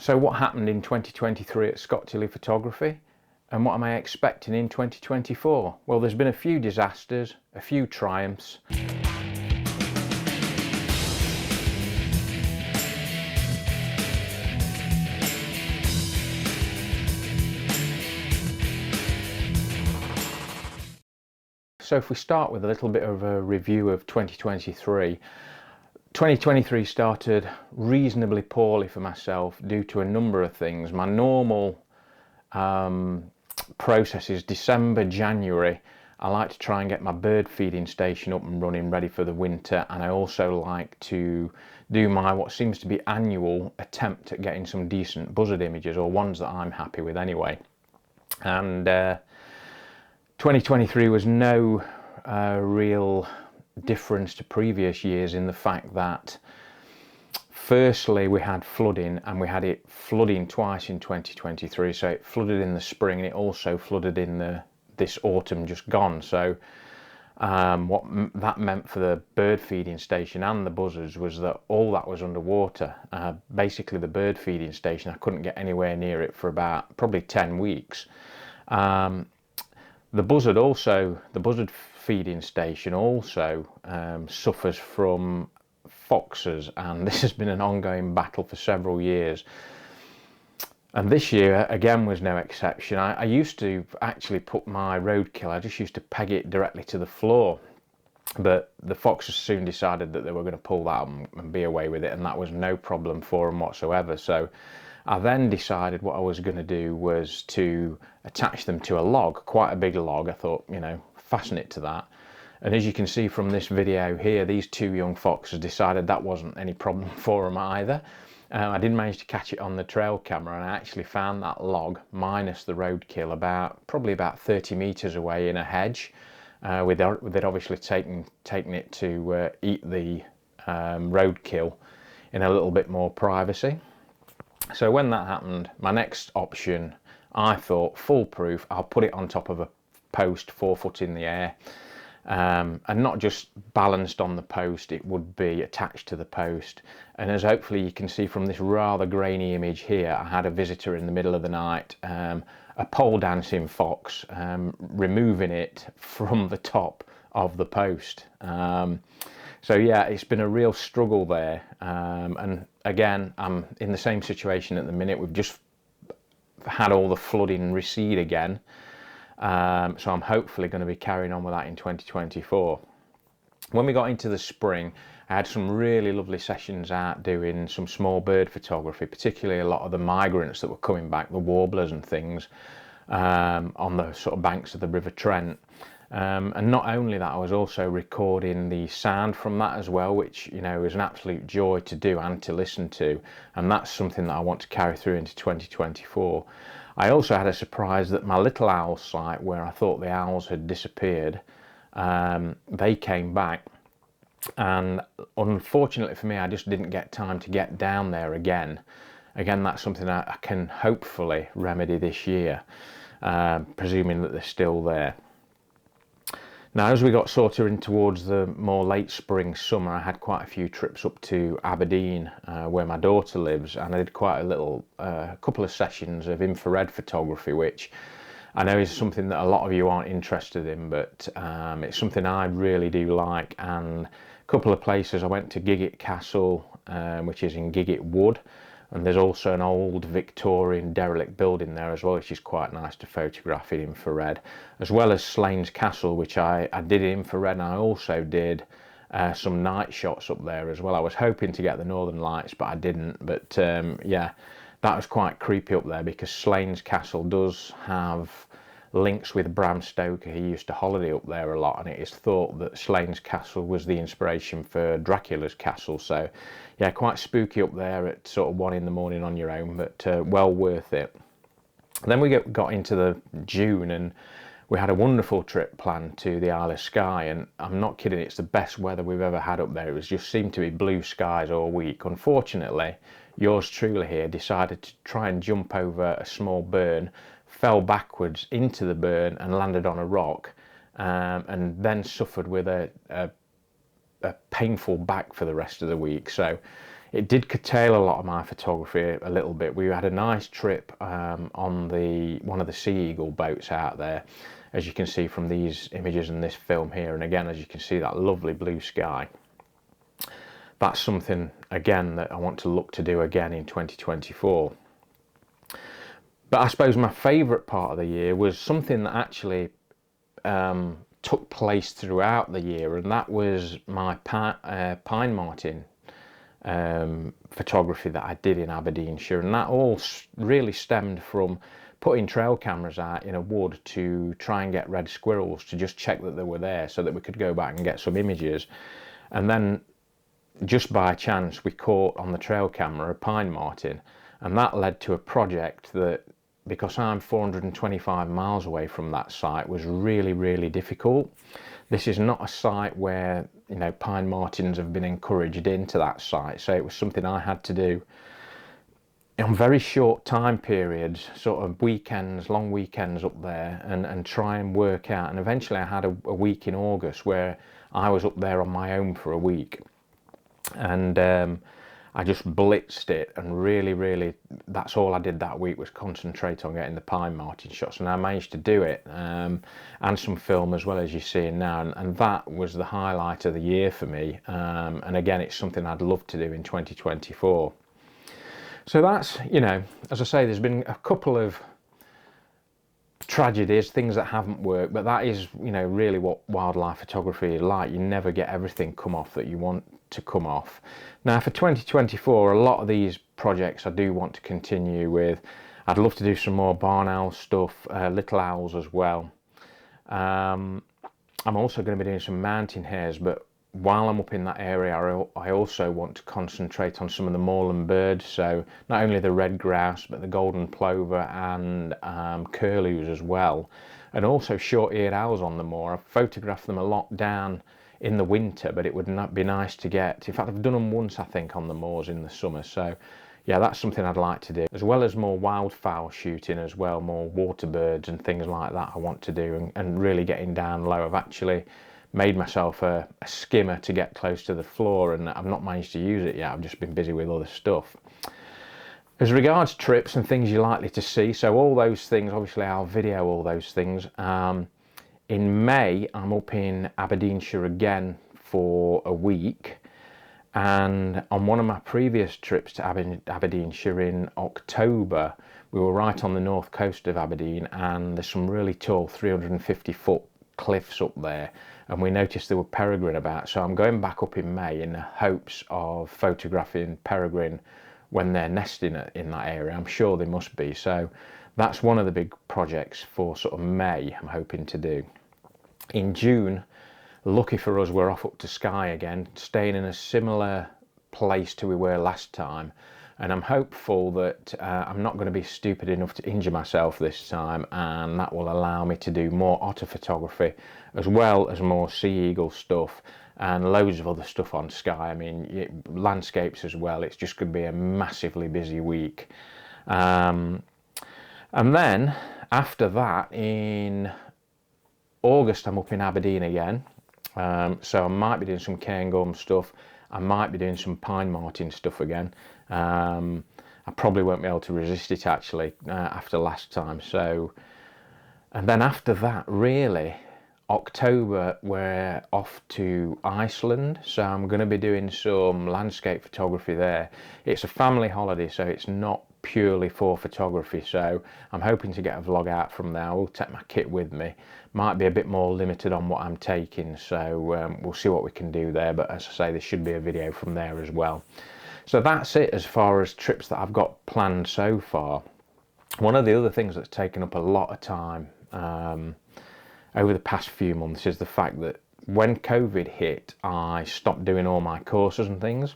So what happened in 2023 at Scott Tilley Photography, and what am I expecting in 2024? Well, there's been a few disasters, a few triumphs. So if we start with a little bit of a review of 2023, 2023 started reasonably poorly for myself due to a number of things. My normal process is December, January. I like to try and get my bird feeding station up and running, ready for the winter, and I also like to do my what seems to be annual attempt at getting some decent buzzard images, or ones that I'm happy with anyway. And 2023 was no real difference to previous years in the fact that firstly we had flooding, and we had it flooding twice in 2023. So it flooded in the spring and it also flooded in this autumn just gone. So what that meant for the bird feeding station and the buzzards was that all that was underwater. Basically the bird feeding station, I couldn't get anywhere near it for about probably 10 weeks. The buzzard feeding station also suffers from foxes, and this has been an ongoing battle for several years. And this year again was no exception. I used to actually put my roadkill, I just used to peg it directly to the floor, but the foxes soon decided that they were going to pull that and be away with it, and that was no problem for them whatsoever. So I then decided what I was going to do was to attach them to a log, quite a big log. I thought, you know, fasten it to that. And as you can see from this video here, these two young foxes decided that wasn't any problem for them either. I did manage to catch it on the trail camera, and I actually found that log minus the roadkill probably about 30 meters away in a hedge, with it obviously taking it to eat the roadkill in a little bit more privacy. So when that happened, my next option, I thought, foolproof, I'll put it on top of a post 4 foot in the air, and not just balanced on the post, it would be attached to the post. And as hopefully you can see from this rather grainy image here, I had a visitor in the middle of the night, a pole dancing fox, removing it from the top of the post. So yeah, it's been a real struggle there, and again, I'm in the same situation at the minute. We've just had all the flooding recede again, so I'm hopefully going to be carrying on with that in 2024. When we got into the spring, I had some really lovely sessions out doing some small bird photography, particularly a lot of the migrants that were coming back, the warblers and things, on the sort of banks of the River Trent. And not only that, I was also recording the sound from that as well, which, you know, is an absolute joy to do and to listen to, and that's something that I want to carry through into 2024. I also had a surprise that my little owl site, where I thought the owls had disappeared, they came back, and unfortunately for me, I just didn't get time to get down there again. That's something I can hopefully remedy this year, presuming that they're still there. Now, as we got sort of in towards the more late spring, summer, I had quite a few trips up to Aberdeen, where my daughter lives, and I did quite a couple of sessions of infrared photography, which I know is something that a lot of you aren't interested in, but it's something I really do like. And a couple of places, I went to Giggit Castle, which is in Giggit Wood, and there's also an old Victorian derelict building there as well, which is quite nice to photograph in infrared, as well as Slains Castle, which I did in infrared, and I also did some night shots up there as well. I was hoping to get the Northern Lights, but I didn't. But yeah, that was quite creepy up there, because Slains Castle does have links with Bram Stoker. He used to holiday up there a lot, and it is thought that Slains Castle was the inspiration for Dracula's castle. So yeah, quite spooky up there at sort of 1 in the morning on your own, but well worth it. Then we got into the June, and we had a wonderful trip planned to the Isle of Skye, and I'm not kidding, it's the best weather we've ever had up there. It was just seemed to be blue skies all week. Unfortunately, yours truly here decided to try and jump over a small burn, fell backwards into the burn and landed on a rock, and then suffered with a painful back for the rest of the week. So it did curtail a lot of my photography a little bit. We had a nice trip on one of the Sea Eagle boats out there, as you can see from these images and this film here, and again, as you can see, that lovely blue sky. That's something again that I want to look to do again in 2024. But I suppose my favourite part of the year was something that actually took place throughout the year, and that was my pine marten photography that I did in Aberdeenshire, and that all really stemmed from putting trail cameras out in a wood to try and get red squirrels, to just check that they were there so that we could go back and get some images. And then just by chance we caught on the trail camera a pine marten, and that led to a project that, because I'm 425 miles away from that site, was really difficult. This is not a site where, you know, pine martens have been encouraged into that site, so it was something I had to do on very short time periods, sort of weekends, long weekends up there, and try and work out. And eventually I had a week in August where I was up there on my own for a week, and I just blitzed it, and really that's all I did that week, was concentrate on getting the pine marten shots, and I managed to do it, and some film as well, as you're seeing now, and that was the highlight of the year for me, and again, it's something I'd love to do in 2024. So that's, you know, as I say, there's been a couple of tragedies, things that haven't worked, but that is, you know, really what wildlife photography is like. You never get everything come off that you want to come off. Now for 2024, a lot of these projects I do want to continue with. I'd love to do some more barn owl stuff, little owls as well. I'm also going to be doing some mountain hares, but while I'm up in that area, I also want to concentrate on some of the moorland birds, so not only the red grouse but the golden plover and curlews as well, and also short-eared owls on the moor. I've photographed them a lot down in the winter, but it would not be nice to get, in fact I've done them once I think on the moors in the summer, so yeah, that's something I'd like to do, as well as more wildfowl shooting as well, more water birds and things like that I want to do, and really getting down low. I've actually made myself a skimmer to get close to the floor, and I've not managed to use it yet. I've just been busy with other stuff. As regards trips and things you're likely to see, so all those things, obviously I'll video all those things. In May, I'm up in Aberdeenshire again for a week, and on one of my previous trips to Aberdeenshire in October, we were right on the north coast of Aberdeen, and there's some really tall 350-foot cliffs up there, and we noticed there were peregrine about, so I'm going back up in May in the hopes of photographing peregrine when they're nesting in that area. I'm sure they must be, so that's one of the big projects for sort of May I'm hoping to do. In June, lucky for us, we're off up to Skye again, staying in a similar place to we were last time, and I'm hopeful that I'm not going to be stupid enough to injure myself this time, and that will allow me to do more otter photography as well as more sea eagle stuff and loads of other stuff on Skye. I mean, landscapes as well. It's just going to be a massively busy week. And then after that, in August, I'm up in Aberdeen again. So I might be doing some cairngorm stuff. I might be doing some pine marten stuff again. I probably won't be able to resist it actually after last time. So, and then after that, really, October, we're off to Iceland, so I'm going to be doing some landscape photography there. It's a family holiday, so it's not purely for photography, so I'm hoping to get a vlog out from there. I will take my kit with me. Might be a bit more limited on what I'm taking, so we'll see what we can do there, but as I say, there should be a video from there as well. So that's it as far as trips that I've got planned so far. One of the other things that's taken up a lot of time over the past few months is the fact that when COVID hit, I stopped doing all my courses and things.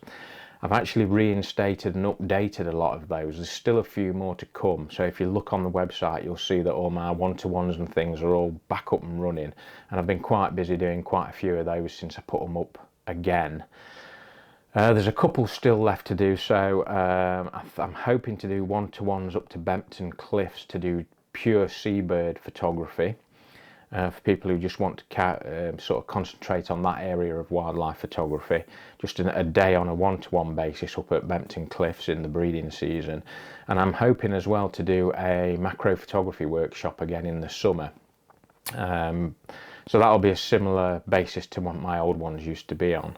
I've actually reinstated and updated a lot of those. There's still a few more to come, so if you look on the website you'll see that all my one-to-ones and things are all back up and running, and I've been quite busy doing quite a few of those since I put them up again. There's a couple still left to do, so I'm hoping to do one-to-ones up to Bempton Cliffs to do pure seabird photography. for people who just want to sort of concentrate on that area of wildlife photography. Just a day on a one-to-one basis up at Bempton Cliffs in the breeding season. And I'm hoping as well to do a macro photography workshop again in the summer. So that'll be a similar basis to what my old ones used to be on.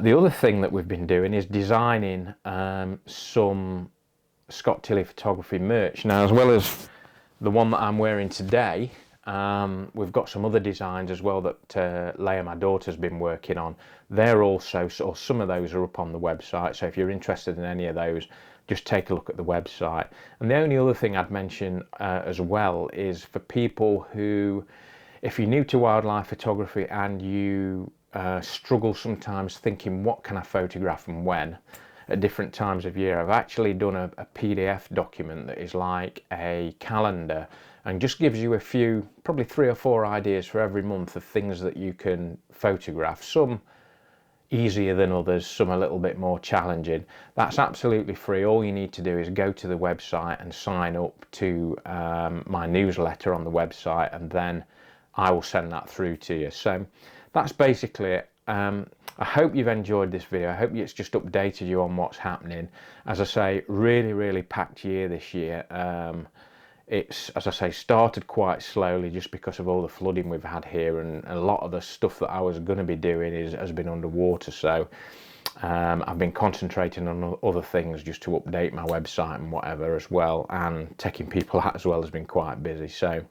The other thing that we've been doing is designing some Scott Tilley Photography merch. Now, as well as the one that I'm wearing today, we've got some other designs as well that Leah, my daughter's been working on. They're also, or some of those are up on the website, so if you're interested in any of those, just take a look at the website. And the only other thing I'd mention as well is for people who, if you're new to wildlife photography and you struggle sometimes thinking what can I photograph and when at different times of year, I've actually done a PDF document that is like a calendar and just gives you a few, probably 3 or 4 ideas for every month of things that you can photograph. Some easier than others, some a little bit more challenging. That's absolutely free. All you need to do is go to the website and sign up to my newsletter on the website, and then I will send that through to you. So that's basically it. I hope you've enjoyed this video. I hope it's just updated you on what's happening. As I say, really packed year this year. It's, as I say, started quite slowly just because of all the flooding we've had here, and a lot of the stuff that I was going to be doing has been underwater. So I've been concentrating on other things just to update my website and whatever as well, and taking people out as well has been quite busy. So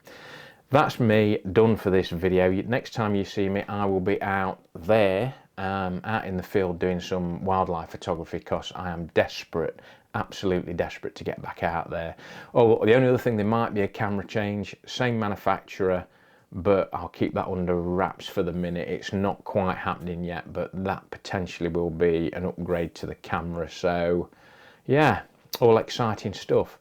that's me done for this video. Next time you see me, I will be out there, out in the field doing some wildlife photography, because I am desperate, absolutely desperate to get back out there. Oh, the only other thing, there might be a camera change, same manufacturer, but I'll keep that under wraps for the minute. It's not quite happening yet, but that potentially will be an upgrade to the camera. So yeah, all exciting stuff.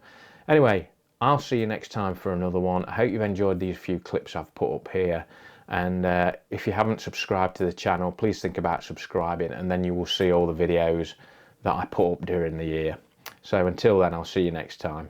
Anyway, I'll see you next time for another one. I hope you've enjoyed these few clips I've put up here. And if you haven't subscribed to the channel, please think about subscribing, and then you will see all the videos that I put up during the year. So until then, I'll see you next time.